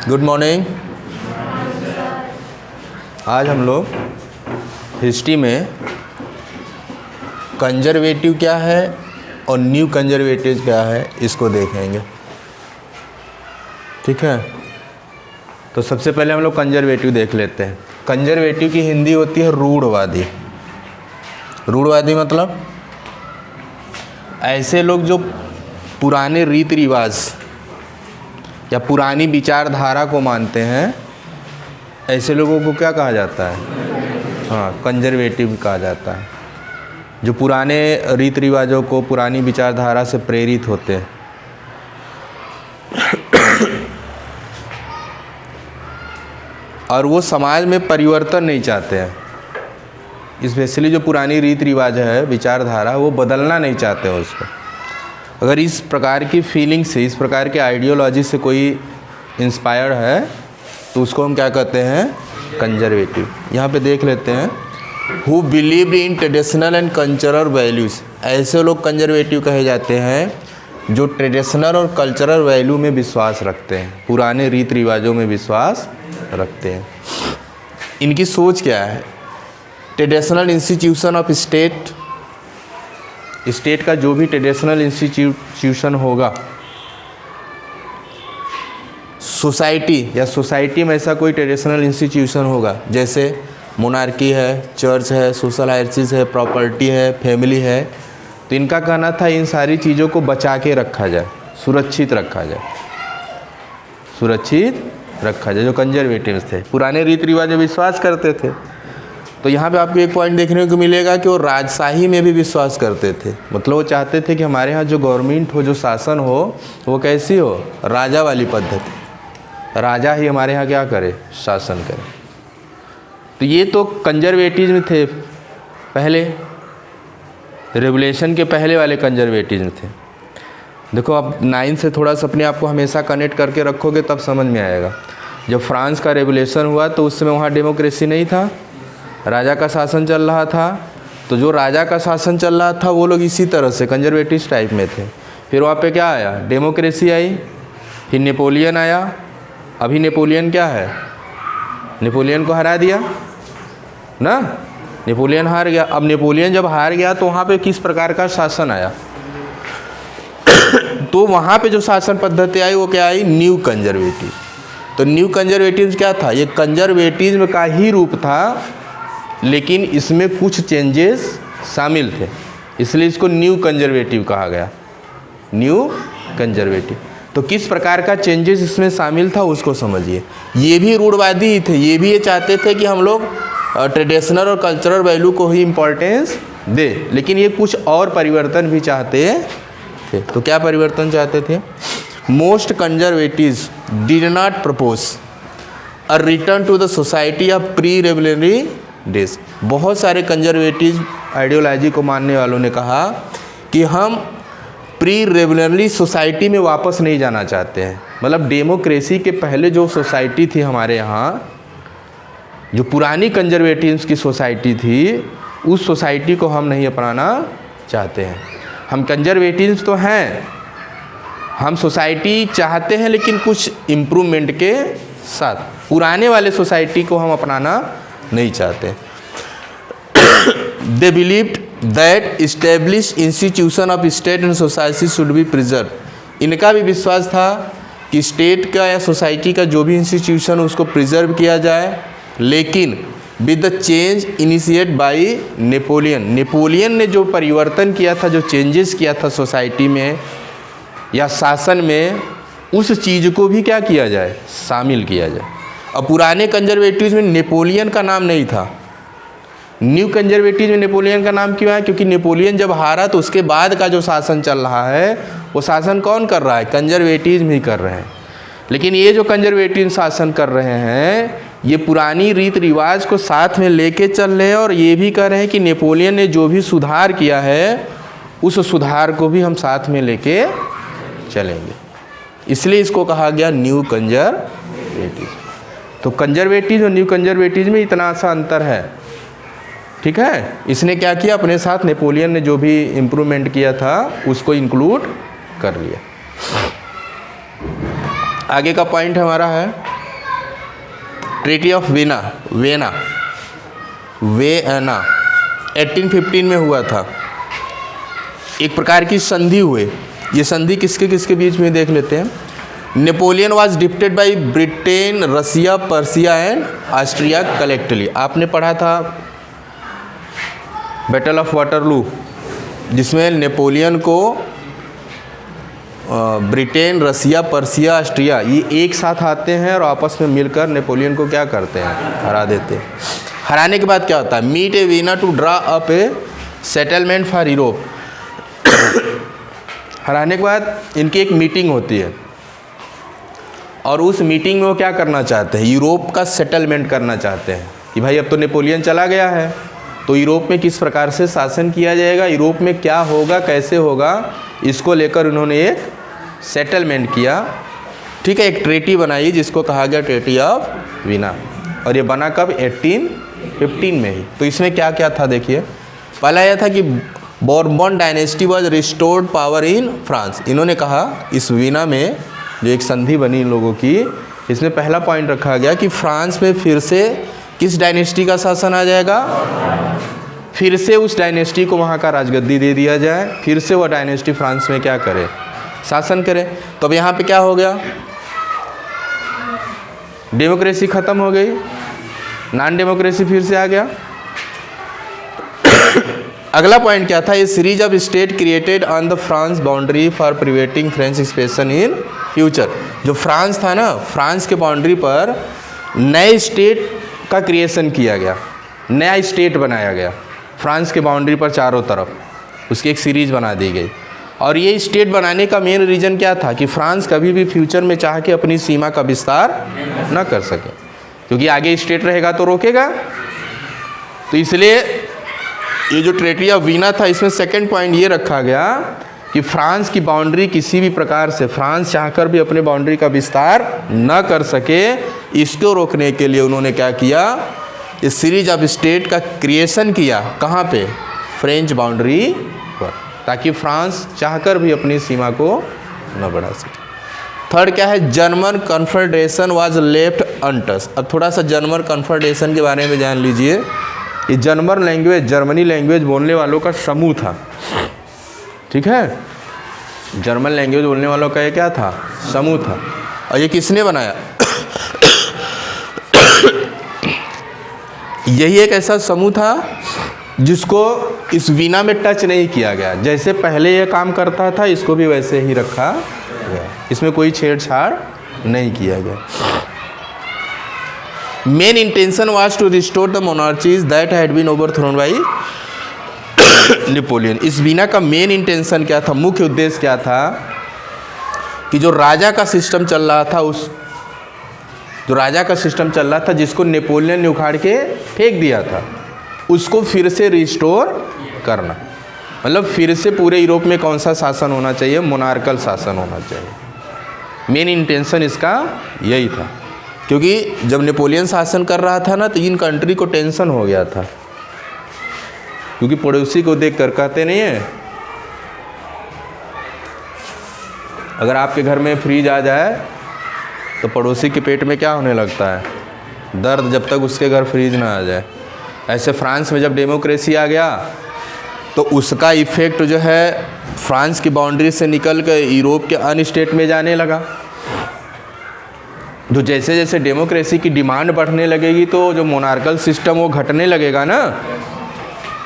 Good morning. आज हम लोग हिस्ट्री में कंजर्वेटिव क्या है और न्यू कंजर्वेटिव क्या है इसको देखेंगे। ठीक है, तो सबसे पहले हम लोग कंजर्वेटिव देख लेते हैं। कंजर्वेटिव की हिंदी होती है रूढ़वादी। रूढ़वादी मतलब ऐसे लोग जो पुराने रीति रिवाज या पुरानी विचारधारा को मानते हैं, ऐसे लोगों को क्या कहा जाता है? हाँ, कंजर्वेटिव कहा जाता है। जो पुराने रीति रिवाजों को, पुरानी विचारधारा से प्रेरित होते हैं। और वो समाज में परिवर्तन नहीं चाहते हैं। स्पेशली जो पुरानी रीति रिवाज है, विचारधारा, वो बदलना नहीं चाहते हैं उसको। अगर इस प्रकार की फीलिंग से, इस प्रकार के आइडियोलॉजी से कोई इंस्पायर्ड है तो उसको हम क्या कहते हैं? कंजर्वेटिव। यहाँ पे देख लेते हैं, who believed in traditional and cultural values. ऐसे लोग कंजर्वेटिव कहे जाते हैं जो ट्रेडिशनल और कल्चरल वैल्यू में विश्वास रखते हैं, पुराने रीति रिवाजों में विश्वास रखते हैं। इनकी सोच क्या है? Traditional institution of state, state का जो भी ट्रेडिशनल इंस्टीट्यूशन होगा, सोसाइटी या सोसाइटी में ऐसा कोई ट्रेडिशनल इंस्टीट्यूशन होगा, जैसे मोनार्की है, चर्च है, सोशल हायरार्कीज है, प्रॉपर्टी है, फैमिली है, तो इनका कहना था इन सारी चीज़ों को बचा के रखा जाए, सुरक्षित रखा जाए, सुरक्षित रखा जाए। जो कंजर्वेटिव थे, पुराने रीति रिवाज में विश्वास करते थे। तो यहाँ पे आपको एक पॉइंट देखने को मिलेगा कि वो राजशाही में भी विश्वास करते थे। मतलब वो चाहते थे कि हमारे यहाँ जो गवर्नमेंट हो, जो शासन हो, वो कैसी हो? राजा वाली पद्धति। राजा ही हमारे यहाँ क्या करे? शासन करे। तो ये तो कंजर्वेटिज्म थे पहले, रेवोल्यूशन के पहले वाले कंजर्वेटिज्म थे। देखो, आप 9 से थोड़ा सा अपने आप को हमेशा कनेक्ट करके रखोगे तब समझ में आएगा। जब फ्रांस का रेवोल्यूशन हुआ तो उस समय वहाँ डेमोक्रेसी नहीं था, राजा का शासन चल रहा था। तो जो राजा का शासन चल रहा था वो लोग इसी तरह से कंजर्वेटिव टाइप में थे। फिर वहाँ पे क्या आया? डेमोक्रेसी आई। फिर नेपोलियन आया। अभी नेपोलियन क्या है? नेपोलियन को हरा दिया ना, नेपोलियन हार गया। अब नेपोलियन जब हार गया तो वहाँ पे किस प्रकार का शासन आया? तो वहाँ पे जो शासन पद्धति आई वो क्या आई? New conservative. तो न्यू कंजर्वेटिव क्या था? ये कंजर्वेटिज्म का ही रूप था, लेकिन इसमें कुछ चेंजेस शामिल थे, इसलिए इसको न्यू कंजर्वेटिव कहा गया। New conservative. तो किस प्रकार का चेंजेस इसमें शामिल था उसको समझिए। ये भी रूढ़वादी ही थे। ये भी ये चाहते थे कि हम लोग ट्रेडिशनल और कल्चरल वैल्यू को ही इम्पोर्टेंस दे, लेकिन ये कुछ और परिवर्तन भी चाहते थे। तो क्या परिवर्तन चाहते थे? Most conservatives did not propose a return to the society of pre revolutionary days. बहुत सारे कंजर्वेटिव आइडियोलॉजी को मानने वालों ने कहा कि हम प्री रेवोल्यूशनरी सोसाइटी में वापस नहीं जाना चाहते हैं। मतलब डेमोक्रेसी के पहले जो सोसाइटी थी हमारे यहाँ, जो पुरानी कंजर्वेटिव्स की सोसाइटी थी, उस सोसाइटी को हम नहीं अपनाना चाहते हैं। हम कंजर्वेटिव्स तो हैं, हम सोसाइटी चाहते हैं, लेकिन कुछ इम्प्रूवमेंट के साथ। पुराने वाले सोसाइटी को हम अपनाना नहीं चाहते। They believed that establish institution of state and society should be preserve. इनका भी विश्वास था कि स्टेट का या सोसाइटी का जो भी इंस्टीट्यूशन उसको प्रिजर्व किया जाए, लेकिन with the change initiate by Napoleon. Napoleon ने जो परिवर्तन किया था, जो चेंजेस किया था सोसाइटी में या शासन में, उस चीज़ को भी क्या किया जाए? शामिल किया जाए। अब पुराने कंजर्वेटिव में नेपोलियन का नाम नहीं था। न्यू कंजर्वेटिव में नेपोलियन का नाम क्यों है? क्योंकि नेपोलियन जब हारा तो उसके बाद का जो शासन चल रहा है, वो शासन कौन कर रहा है? कंजर्वेटिव ही कर रहे हैं। लेकिन ये जो कंजर्वेटिव शासन कर रहे हैं, ये पुरानी रीति रिवाज को साथ में लेके चल रहे हैं, और ये भी कह रहे हैं कि नेपोलियन ने जो भी सुधार किया है, उस सुधार को भी हम साथ में लेके चलेंगे। इसलिए इसको कहा गया न्यू कंजर्वेटिव। तो कंजर्वेटिव और न्यू कंजर्वेटिव में इतना सा अंतर है। ठीक है, इसने क्या किया? अपने साथ नेपोलियन ने जो भी इम्प्रूवमेंट किया था उसको इंक्लूड कर लिया। आगे का पॉइंट हमारा है ट्रीटी ऑफ वेना 1815 में हुआ था। एक प्रकार की संधि हुए। ये संधि किसके किसके बीच में देख लेते हैं। Napoleon was defeated by Britain, Russia, Persia and Austria collectively. आपने पढ़ा था बैटल ऑफ वाटरलू, जिसमें नेपोलियन को ब्रिटेन, रसिया, पर्सिया, ऑस्ट्रिया ये एक साथ आते हैं और आपस में मिलकर नेपोलियन को क्या करते हैं, हरा देते हैं। हराने के बाद क्या होता है, meet a Vienna to draw up a settlement for Europe. हराने के बाद इनकी एक मीटिंग होती है और उस मीटिंग में वो क्या करना चाहते हैं, यूरोप का सेटलमेंट करना चाहते हैं कि भाई अब तो नेपोलियन चला गया है तो यूरोप में किस प्रकार से शासन किया जाएगा, यूरोप में क्या होगा, कैसे होगा, इसको लेकर उन्होंने एक सेटलमेंट किया। ठीक है, एक ट्रीटी बनाई जिसको कहा गया ट्रीटी ऑफ वीना, और ये बना कब, 1815 में ही। तो इसमें क्या क्या था देखिए। पहला यह था कि Bourbon dynasty was restored power in France. इन्होंने कहा इस वीना में जो एक संधि बनी इन लोगों की, इसमें पहला पॉइंट रखा गया कि फ्रांस में फिर से किस डायनेस्टी का शासन आ जाएगा, फिर से उस डायनेस्टी को वहाँ का राजगद्दी दे दिया जाए, फिर से वह डायनेस्टी फ्रांस में क्या करे, शासन करे। तो अब यहाँ पे क्या हो गया, डेमोक्रेसी खत्म हो गई, नॉन डेमोक्रेसी फिर से आ गया। अगला पॉइंट क्या था, a series of state created on the France boundary for preventing French expansion in future. जो फ्रांस था ना, फ्रांस के बाउंड्री पर नए स्टेट का क्रिएशन किया गया, नया स्टेट बनाया गया फ्रांस के बाउंड्री पर चारों तरफ, उसकी एक सीरीज बना दी गई। और ये स्टेट बनाने का मेन रीज़न क्या था कि फ्रांस कभी भी फ्यूचर में चाह के अपनी सीमा का विस्तार न कर सके, क्योंकि आगे स्टेट रहेगा तो रोकेगा। तो इसलिए ये जो ट्रीटी ऑफ वीना था, इसमें सेकंड पॉइंट ये रखा गया कि फ्रांस की बाउंड्री किसी भी प्रकार से फ्रांस चाहकर भी अपने बाउंड्री का विस्तार न कर सके, इसको रोकने के लिए उन्होंने क्या किया, इस सीरीज ऑफ स्टेट का क्रिएशन किया। कहाँ पे, फ्रेंच बाउंड्री पर, ताकि फ्रांस चाहकर भी अपनी सीमा को न बढ़ा सके। थर्ड क्या है, German confederation was left untouch. अब थोड़ा सा जर्मन कन्फेडरेशन के बारे में जान लीजिए। ये जर्मन लैंग्वेज, जर्मनी लैंग्वेज बोलने वालों का समूह था। ठीक है, जर्मन लैंग्वेज बोलने वालों का ये क्या था, समूह था। और ये किसने बनाया, यही एक ऐसा समूह था जिसको इस वीना में टच नहीं किया गया। जैसे पहले ये काम करता था, इसको भी वैसे ही रखा गया, इसमें कोई छेड़छाड़ नहीं किया गया। Main intention was to restore the monarchies that had been overthrown by Napoleon. इस वीना का मेन इंटेंशन क्या था, मुख्य उद्देश्य क्या था कि जो राजा का सिस्टम चल रहा था, उस जो राजा का सिस्टम चल रहा था जिसको नेपोलियन ने उखाड़ के फेंक दिया था, उसको फिर से रिस्टोर करना। मतलब फिर से पूरे यूरोप में कौन सा शासन होना चाहिए, मोनार्कल शासन होना चाहिए। मेन इंटेंशन इसका यही था, क्योंकि जब नेपोलियन शासन कर रहा था ना, तो इन कंट्री को टेंशन हो गया था, क्योंकि पड़ोसी को देख कर कहते नहीं है, अगर आपके घर में फ्रीज आ जाए तो पड़ोसी के पेट में क्या होने लगता है, दर्द, जब तक उसके घर फ्रीज ना आ जाए। ऐसे फ्रांस में जब डेमोक्रेसी आ गया तो उसका इफ़ेक्ट जो है फ्रांस की बाउंड्री से निकल कर यूरोप के अन्य स्टेट में जाने लगा। तो जैसे जैसे डेमोक्रेसी की डिमांड बढ़ने लगेगी तो जो मोनार्कल सिस्टम वो घटने लगेगा ना,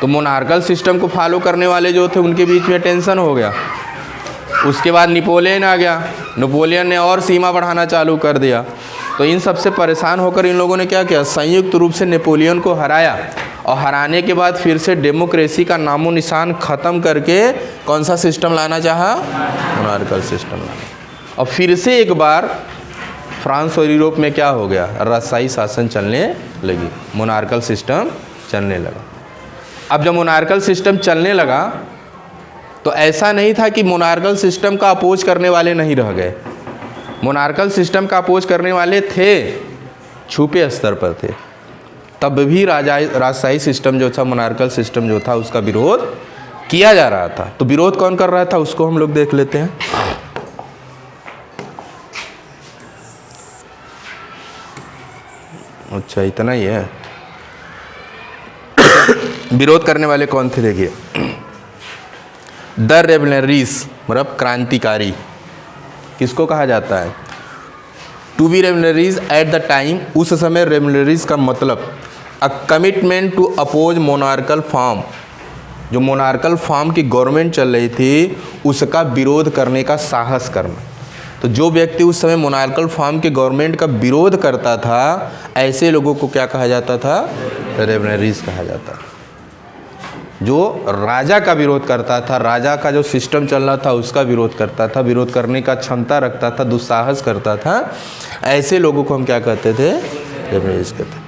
तो मोनार्कल सिस्टम को फॉलो करने वाले जो थे उनके बीच में टेंशन हो गया। उसके बाद नेपोलियन आ गया, नेपोलियन ने और सीमा बढ़ाना चालू कर दिया। तो इन सब से परेशान होकर इन लोगों ने क्या किया, संयुक्त रूप से नेपोलियन को हराया, और हराने के बाद फिर से डेमोक्रेसी का नामो निशान ख़त्म करके कौन सा सिस्टम लाना चाहा, मोनार्कल सिस्टम लाना। और फिर से एक बार फ्रांस और यूरोप में क्या हो गया, राजशाही शासन चलने लगी, मोनार्कल सिस्टम चलने लगा। अब जब मोनार्कल सिस्टम चलने लगा तो ऐसा नहीं था कि मोनार्कल सिस्टम का अपोज करने वाले नहीं रह गए। मोनार्कल सिस्टम का अपोज करने वाले थे, छुपे स्तर पर थे, तब भी राजशाही सिस्टम जो था, मोनार्कल सिस्टम जो था, उसका विरोध किया जा रहा था। तो विरोध कौन कर रहा था उसको हम लोग देख लेते हैं। अच्छा, इतना ही है। विरोध करने वाले कौन थे देखिए, द रेवलरीज मतलब क्रांतिकारी किसको कहा जाता है? टू बी रेवलरीज एट द टाइम, उस समय रेवलरीज का मतलब a commitment to oppose monarchical form, जो मोनार्कल फॉर्म की गवर्नमेंट चल रही थी उसका विरोध करने का साहस करना। तो जो व्यक्ति उस समय मोनार्कल फॉर्म के गवर्नमेंट का विरोध करता था, ऐसे लोगों को क्या कहा जाता था? रेवलरीज कहा जाता था। जो राजा का विरोध करता था, राजा का जो सिस्टम चल रहा था उसका विरोध करता था, विरोध करने का क्षमता रखता था, दुस्साहस करता था, ऐसे लोगों को हम क्या कहते थे? रेवलरीज कहते थे।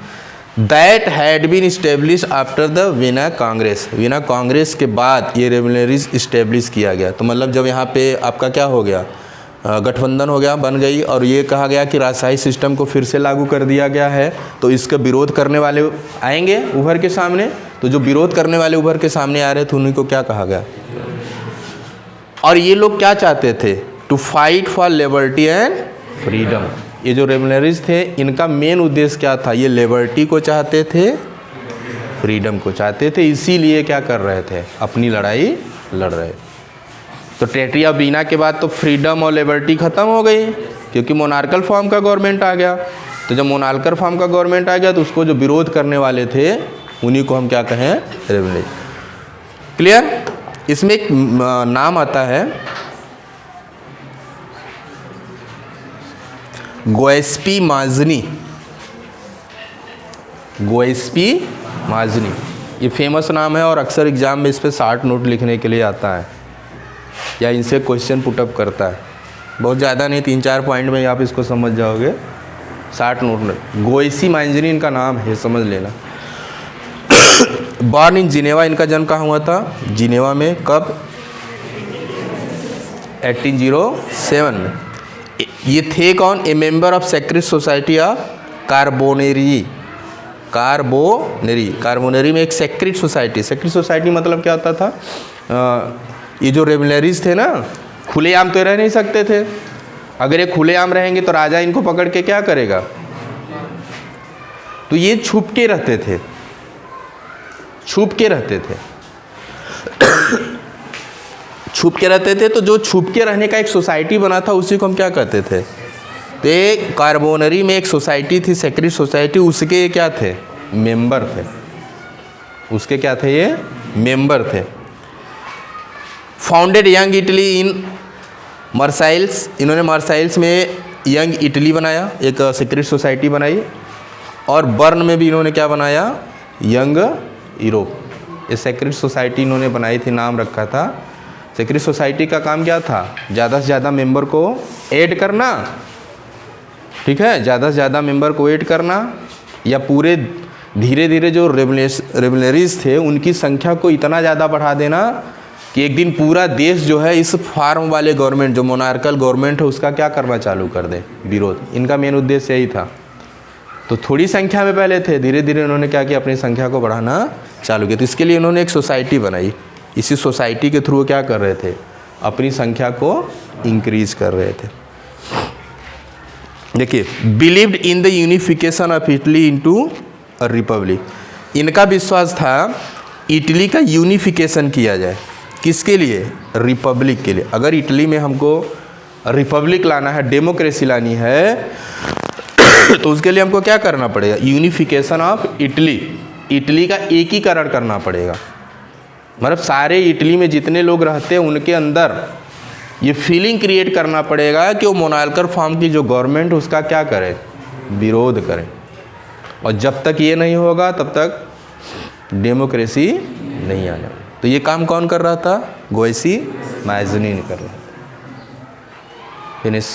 That had been establish after the Vienna congress, Vienna congress के बाद ये रेवलरीज इस्टेब्लिश किया गया। तो मतलब जब यहाँ पे आपका क्या हो गया, गठबंधन हो गया, बन गई, और ये कहा गया कि राजशाही सिस्टम को फिर से लागू कर दिया गया है, तो इसका विरोध करने वाले आएंगे उभर के सामने। तो जो विरोध करने वाले उभर के सामने आ रहे थे उन्हीं को क्या कहा गया? और ये लोग क्या चाहते थे? To fight for liberty and freedom. ये जो रेवलरीज थे इनका मेन उद्देश्य क्या था? ये लिबर्टी को चाहते थे, फ्रीडम को चाहते थे, इसीलिए क्या कर रहे थे? अपनी लड़ाई लड़ रहे। तो ट्रेटी ऑफ वीना के बाद तो फ्रीडम और लिबर्टी ख़त्म हो गई, क्योंकि मोनार्कल फॉर्म का गवर्नमेंट आ गया। तो जब मोनार्कल फॉर्म का गवर्नमेंट आ गया तो उसको जो विरोध करने वाले थे उन्हीं को हम क्या कहें? रेवलरीज। क्लियर? इसमें एक नाम आता है गोएस्पी माजनी। गोएस्पी माजनी ये फेमस नाम है और अक्सर एग्जाम में इस पर 60 नोट लिखने के लिए आता है या इनसे क्वेश्चन पुटअप करता है। बहुत ज़्यादा नहीं, 3-4 पॉइंट में आप इसको समझ जाओगे। 60 नोट में गोएस्पी माजनी इनका नाम है, समझ लेना। बॉर्न इन जिनेवा, इनका जन्म कहाँ हुआ था? जिनेवा में। कब? 1807 में। ये थे कौन? A member of secret society of Carbonari. Carbonari में एक सेक्रेट सोसाइटी मतलब क्या होता था? ये जो रेवलरीज थे ना, खुलेआम तो रह नहीं सकते थे। अगर ये खुलेआम रहेंगे तो राजा इनको पकड़ के क्या करेगा? तो ये छुप के रहते थे, छुप के रहते थे। तो जो छुप के रहने का एक सोसाइटी बना था उसी को हम क्या कहते थे? तो कार्बोनरी में एक सोसाइटी थी, सेक्रेट सोसाइटी, उसके क्या थे? मेंबर थे। उसके क्या थे? ये मेंबर थे। फाउंडेड यंग इटली इन मर्साइल्स, इन्होंने मर्साइल्स में यंग इटली बनाया, एक सीक्रेट सोसाइटी बनाई। और बर्न में भी इन्होंने क्या बनाया? Young Europe. ये सीक्रेट सोसाइटी इन्होंने बनाई थी, नाम रखा था। सीक्रेट सोसाइटी का काम क्या था? ज़्यादा से ज़्यादा मेंबर को ऐड करना, ठीक है, ज़्यादा से ज़्यादा मेंबर को ऐड करना, या पूरे धीरे धीरे जो रेवलरीज थे उनकी संख्या को इतना ज़्यादा बढ़ा देना कि एक दिन पूरा देश जो है इस फार्म वाले गवर्नमेंट, जो मोनार्कल गवर्नमेंट है, उसका क्या करना चालू कर दे? विरोध। इनका मेन उद्देश्य यही था। तो थोड़ी संख्या में पहले थे, धीरे धीरे उन्होंने क्या किया? अपनी संख्या को बढ़ाना चालू किया। तो इसके लिए उन्होंने एक सोसाइटी बनाई। इसी सोसाइटी के थ्रू क्या कर रहे थे? अपनी संख्या को इंक्रीज कर रहे थे। देखिए, believed in the unification of Italy into a republic. इनका विश्वास था इटली का यूनिफिकेशन किया जाए। किसके लिए? रिपब्लिक के लिए। अगर इटली में हमको रिपब्लिक लाना है, डेमोक्रेसी लानी है, तो उसके लिए हमको क्या करना पड़ेगा? यूनिफिकेशन ऑफ इटली, इटली का एकीकरण करना पड़ेगा। मतलब सारे इटली में जितने लोग रहते हैं उनके अंदर ये फीलिंग क्रिएट करना पड़ेगा कि वो मोनार्कल फॉर्म की जो गवर्नमेंट उसका क्या करे? विरोध करें। और जब तक ये नहीं होगा तब तक डेमोक्रेसी नहीं आने वाली। तो ये काम कौन कर रहा था? गोएस्पी माजनी ने कर रहा था। फिनिश।